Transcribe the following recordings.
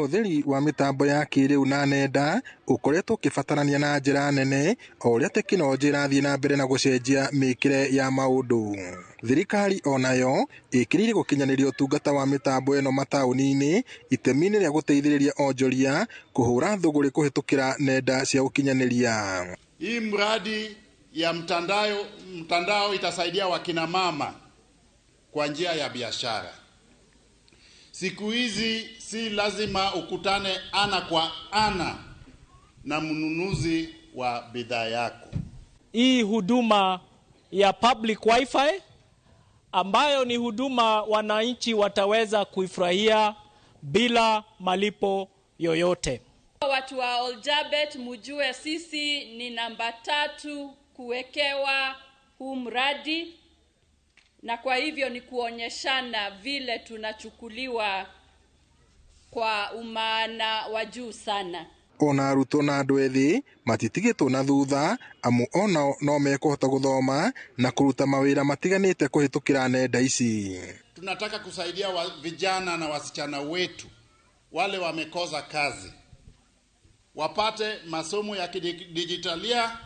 Ũhũthĩri wa mĩtambo ya kĩrĩu na nenda ũkoretwo ũkĩbatarania na njĩra nene o ũrĩa tekinoronjĩ ĩrathiĩ na mbere na gũcenjia mĩkĩre ya maũndũ. Thirikari onayo ĩkĩrĩire gũkinyanĩria ũtungata wa mĩtambo ĩno mataũni-inĩ itemi-inĩ rĩa gũteithĩrĩria onjoria kũhũra thũgũrĩ kũhetũkĩra nenda cia ũkinyanĩria. Hii mradi ya mtandao itasaidia wakina mama kwa njia ya biashara. Siku hizi si lazima ukutane ana kwa ana na mnunuzi wa bidhaa yako. Hii huduma ya public wifi ambayo ni huduma wananchi wataweza kuifurahia bila malipo yoyote. Watu wa Oljabet mujue sisi ni namba 3 kuwekewa huu mradi, na kwa hivyo ni kuonyeshana vile tunachukuliwa kwa umaana wa juu sana. Ona arutwo na andũ ethĩ matitigĩtwo na thutha amu onao no mekũhota gũthoma na kũruta mawĩra matiganĩte kũhetũkĩra nenda ici. Tunataka kusaidia vijana na wasichana wetu wale wamekosa kazi wapate masomo ya kidijitalia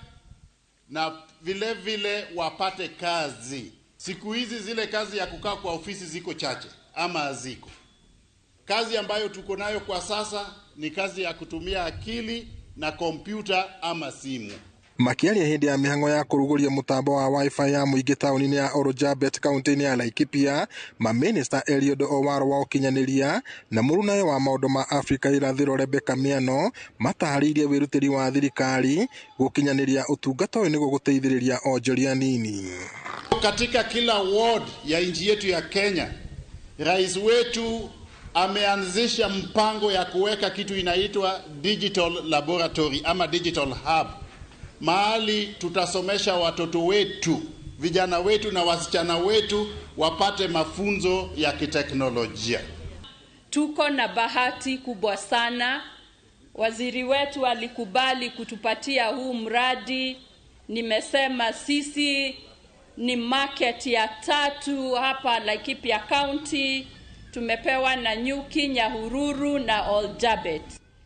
na vile vile wapate kazi. Siku hizi zile kazi ya kukaa kwa ofisi ziko chache ama haziko. Kazi ambayo tuko nayo kwa sasa ni kazi ya kutumia akili na kompyuta ama simu. Makĩaria hĩndĩ ya mĩhang'o ya kũrugũria mũtambo wa wifi ya mũingĩ taũni-inĩ ya Oljabet kaunti-inĩ ya Laikipia, mamĩnĩsta Eliud Owalo wa ũkinyanĩria na mũrũnawe wa maũndũ ma Afrika irathĩro Rebecca Miano matarĩirie wĩrutĩri wa thirikari gũkinyanĩria ũtungata ũyũ nĩguo gũteithĩrĩria onjoria nini. Katika kila ward ya nchi yetu ya Kenya, rais wetu ameanzisha mpango ya kuweka kitu inaitwa digital laboratory ama digital hub. Mahali tutasomesha watoto wetu, vijana wetu na wasichana wetu wapate mafunzo ya kiteknolojia. Tuko na bahati kubwa sana. Waziri wetu alikubali kutupatia huu mradi. Nimesema sisi ni market ya 3 hapa Laikipia County. Tumepewa na Nyuki, Nyahururu na Oljabet.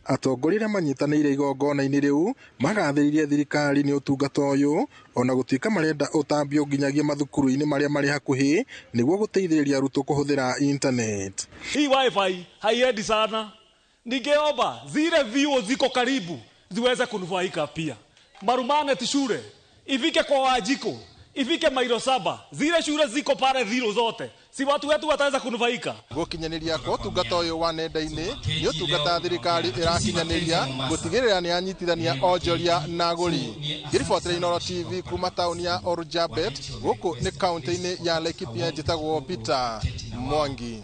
Atongoria manyitanĩire igongona-inĩ rĩu magathĩrĩirie thirikari nĩ ũtungata ũyũ ona gũtuĩka marenda ũtambio nginyagia mathukuru-inĩ marĩa marĩ hakuhĩ nĩguo gũteithĩrĩria arutwo kũhũthĩra internet. Hii wifi haiendi sana. Ningeomba zile vyuo ziko karibu ziweze kunufaika pia. Marumanet shule ifike kwa Wajiko, ifike mailo 7. Zile shule ziko pale zero zote. Si watu wetu wataweza kunufaika. Gũkinyanĩria kwa ũtungata ũyũ wa nenda-inĩ nĩ ũtungata thirikari ĩrakinyanĩria gũtigĩrĩra nĩ anyitithania onjoria na agũri. Ngĩribotera Inooro TV kuma taũni ya Oljabet gũkũ nĩ kaunti-inĩ ya Laikipia njĩtagwo Peter Mwangi.